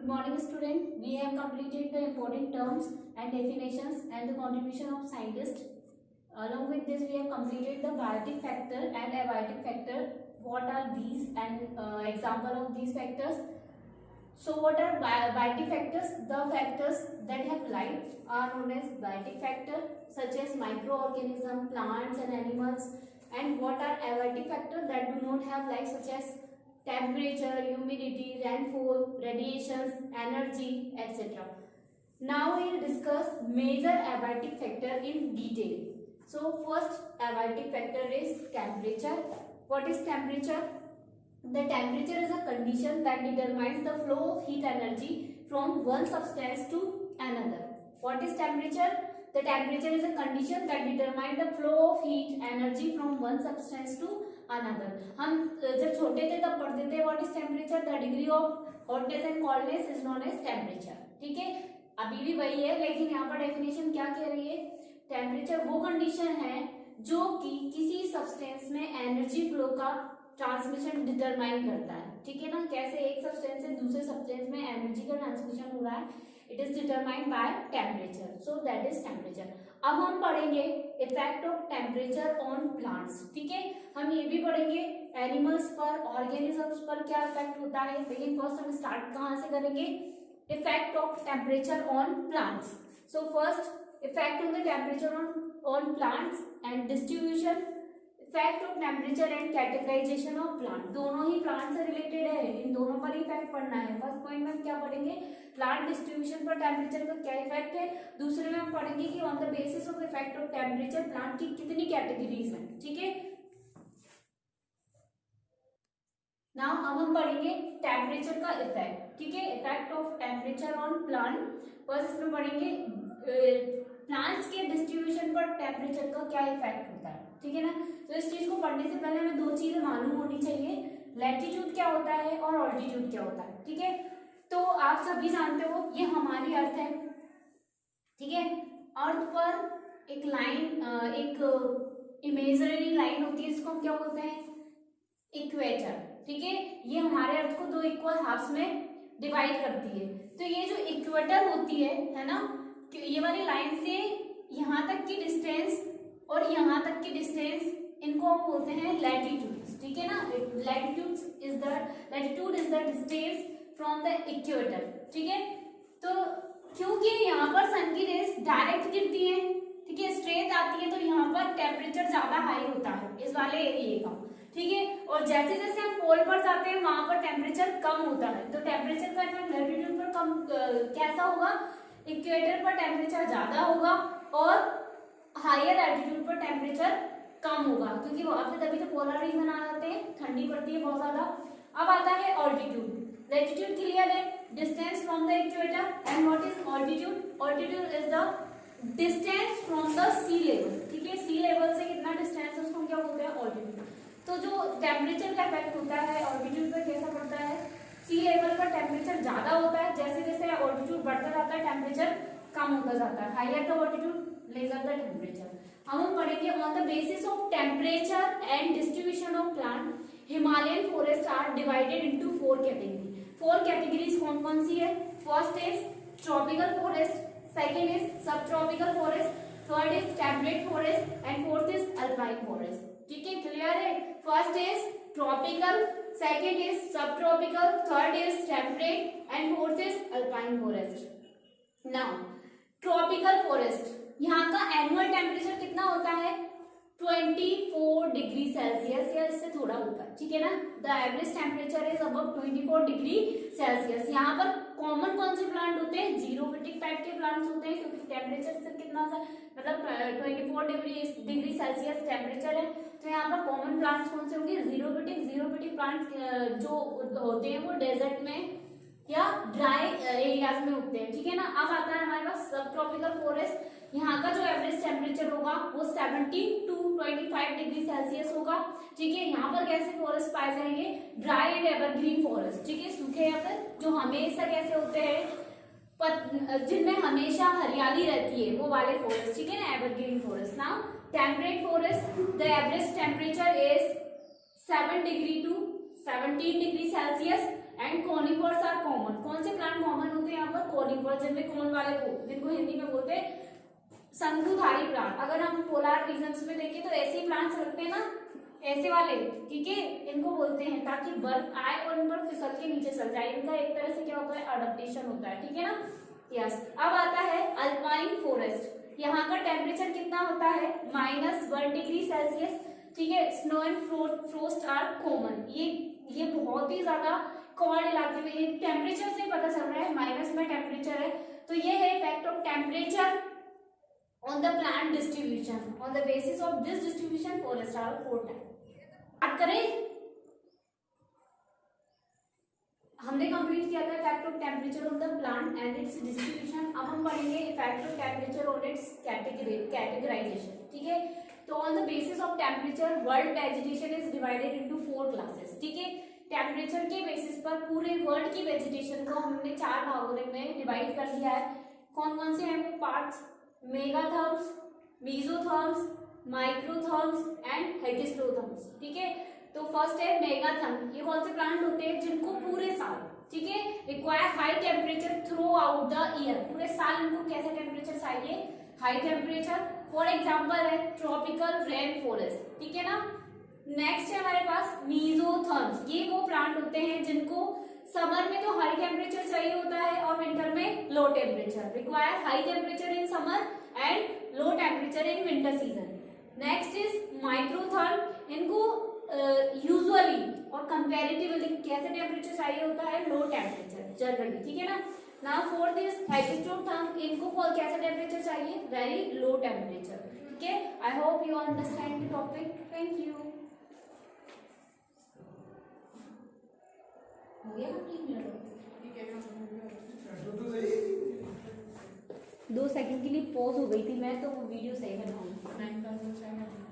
morning, student. We have completed the important terms and definitions and the contribution of scientists. Along with this, we have completed the biotic factor and abiotic factor. What are these and example of these factors? So, what are biotic factors? The factors that have life are known as biotic factor, such as microorganisms, plants, and animals. And what are abiotic factors that do not have life, such as temperature, humidity, rainfall, radiations, energy, etc. Now we will discuss major abiotic factor in detail. So first abiotic factor is temperature. What is temperature? The temperature is a condition that determines the flow of heat energy from one substance to another. What is temperature? The temperature is a condition that determines the flow of heat energy from one substance to another. हम जब छोटे थे तब पढ़ते थे what is temperature, the degree of hotness and coldness is known as temperature. ठीक है, अभी भी वही है, लेकिन यहाँ पर डेफिनेशन क्या कह रही है? टेम्परेचर वो कंडीशन है जो कि किसी सब्सटेंस में एनर्जी फ्लो का ट्रांसमिशन डिटरमाइन करता है. ठीक है ना, कैसे एक सब्सटेंस से दूसरे सब्सटेंस में एनर्जी का ट्रांसमिशन हो रहा है, it is determined by temperature. So that is temperature. अब हम पढ़ेंगे effect of temperature on plants. ठीक है, हम ये भी पढ़ेंगे एनिमल्स पर, ऑर्गेनिजम्स पर क्या इफेक्ट होता है. लेकिन फर्स्ट हम स्टार्ट कहाँ से करेंगे? Effect of temperature on plants. So first effect of the temperature on plants and distribution. Effect of temperature and categorisation of plant. दोनों ही प्लांट से रिलेटेड है, इन दोनों पर इफेक्ट पढ़ना है. फर्स्ट पॉइंट में हम क्या पढ़ेंगे? प्लांट डिस्ट्रीब्यूशन पर टेम्परेचर का क्या इफेक्ट है. दूसरे में हम पढ़ेंगे कि on the basis of effect of temperature plant की कितनी कैटेगरीज हैं. ठीक है, नाउ अब हम पढ़ेंगे टेम्परेचर का इफेक्ट. ठीक है, effect of temperature on plant. First इसमें पढ़ेंगे प्लांट्स के डिस्ट्रीब्यूशन पर टेम्परेचर का क्या इफेक्ट होता है. ठीक है ना, तो इस चीज को पढ़ने से पहले हमें दो चीजें मालूम होनी चाहिए. लैटिट्यूड क्या होता है और ऑल्टीट्यूड क्या होता है. ठीक है, तो आप सभी जानते हो ये हमारी अर्थ है. ठीक है, अर्थ पर एक लाइन, एक इमेजिनरी लाइन होती है, इसको हम क्या बोलते हैं? इक्वेटर. ठीक है, ये हमारे अर्थ को दो इक्वल हाफ्स में डिवाइड करती है. तो ये जो इक्वेटर होती है ना, ये वाली लाइन से यहाँ तक की डिस्टेंस और यहाँ तक की डिस्टेंस, इनको हम बोलते हैं लैटिट्यूड्स. ठीक है ना, latitude is the distance from the equator. ठीक है, तो क्योंकि यहाँ पर सन की रेस डायरेक्ट गिरती है, ठीक है, स्ट्रेट आती है, तो यहाँ पर टेम्परेचर ज्यादा हाई होता है इस वाले एरिया का. ठीक है, और जैसे जैसे हम पोल पर जाते हैं वहां पर टेम्परेचर कम होता है. तो टेम्परेचर का इफेक्ट लैटिट्यूड पर कम कैसा होगा? इक्वेटर पर टेम्परेचर ज्यादा होगा और हायर एल्टीट्यूड पर टेम्परेचर कम होगा, क्योंकि वहां पे तभी तो पोलर रीजन आ जाते हैं, ठंडी पड़ती है बहुत ज्यादा. अब आता है ऑल्टीट्यूड. लैटिट्यूड क्लियर है, distance from the equator. And what is altitude? Altitude is the distance from the sea level. ठीक है, सी लेवल से कितना डिस्टेंस है उसको हम क्या बोलते हैं? ऑल्टीट्यूड. तो जो टेम्परेचर का इफेक्ट होता है ऑल्टीट्यूड पर कैसा पड़ता है? सी लेवल पर टेम्परेचर ज्यादा होता है, जैसे जैसे ऑल्टीट्यूड बढ़ता जाता है टेम्परेचर कम होता जाता है. Higher the altitude lesser the temperature. हम पढ़ेंगे on the basis of temperature and distribution of plant. Himalayan forest are divided into 4 category. 4 categories कौन कौन सी है? First is tropical forest, second is sub tropical forest, third is temperate forest and fourth is alpine forest. ठीक है, clear है? First is tropical, second is sub tropical, third is temperate and fourth is alpine forest. Now tropical forest, यहाँ का annual temperature कितना होता है? 24 degree Celsius या इससे थोड़ा होता है. ठीक है ना, the average temperature is above 24 degree Celsius. यहाँ पर कॉमन कौन से प्लांट होते हैं? जीरोफिटिक टाइप के प्लांट्स होते हैं, क्योंकि टेम्परेचर से कितना सा मतलब 24 डिग्री सेल्सियस टेम्परेचर है. तो यहाँ पर कॉमन प्लांट्स कौन से होंगे? जीरोफिटिक प्लांट्स जो होते हैं वो डेजर्ट में या ड्राई एरियाज में उगते हैं. ठीक है ना. अब आता है हमारे पास सब ट्रॉपिकल फॉरेस्ट. यहाँ का जो एवरेज टेम्परेचर होगा वो 17 to 25 डिग्री सेल्सियस होगा. ठीक है, यहाँ पर कैसे फॉरेस्ट पाए जाएंगे? Dry and evergreen forest. ठीक है, सूखे या फिर जो हमेशा कैसे होते हैं, जिनमें हमेशा हरियाली रहती है, वो वाले फॉरेस्ट. ठीक है ना, evergreen forest. Now temperate forest, the average temperature is 7 degree to 17 degree Celsius and conifers are common. कौन से प्लांट कॉमन होते हैं यहाँ पर? कॉनिफर, जिनमें कौन वाले को, जिनको हिंदी में बोलते हैं शंकुधारी प्लांट। अगर हम पोलर रीजन्स में देखें तो ऐसे ही प्लांट्स लगते हैं ना, ऐसे वाले, ठीक है, इनको बोलते हैं, ताकि बर्फ आए और इन पर फिसल के नीचे चल जाए। इनका एक तरह से क्या होता है? अडप्टेशन होता है, ठीक है ना। यस, अब आता है अल्पाइन फॉरेस्ट। यहाँ का टेम्परेचर कितना होता है? -1 डिग्री सेल्सियस, ठीक है। Snow and frost are common. ये बहुत ही ज्यादा कोल्ड इलाके में, ये टेम्परेचर से पता चल रहा है, माइनस में टेम्परेचर है। तो ये है effect of temperature on the plant distribution. On the basis of this distribution, forests are 4 types. बात करें, हमने कंप्लीट किया था effect of temperature on the plant and its distribution. अब हम पढ़ेंगे effect of temperature on its categorisation, ठीक है। तो on the basis of temperature world vegetation is divided into 4 classes, ठीक है। टेम्परेचर के बेसिस पर पूरे वर्ल्ड की वेजिटेशन को हमने 4 भागों में डिवाइड कर दिया है। कौन कौन से हैं वो पार्ट्स? मेगाथर्म्स, मीजोथर्म्स, माइक्रोथर्म्स एंड हेटेरोथर्म्स, ठीक है। तो फर्स्ट है मेगाथर्म। ये कौन से प्लांट होते हैं? जिनको पूरे साल, ठीक है, require high temperature through out the year. पूरे साल इनको कैसा टेम्परेचर चाहिए? High temperature. फॉर एग्जाम्पल है ट्रॉपिकल रेन फॉरेस्ट, ठीक है ना। नेक्स्ट है हमारे पास मीजोथर्म्स। ये वो प्लांट होते हैं जिनको समर में तो हाई टेम्परेचर चाहिए होता है और विंटर में low temperature. Require high temperature in summer and low temperature in winter season. Next is microtherm. इनको यूजुअली और कंपैरेटिवली कैसे टेम्परेचर चाहिए होता है? लो टेम्परेचर जनरली, ठीक है ना। Now fourth is heterotherm. इनको कैसा टेम्परेचर चाहिए? वेरी लो टेम्परेचर, ठीक है। I hope you understand the topic. Thank you. हो गया कंप्लीट मेरा? 2 सेकंड के लिए पॉज हो गई थी मैं, तो वो वीडियो सही बनाऊंगी।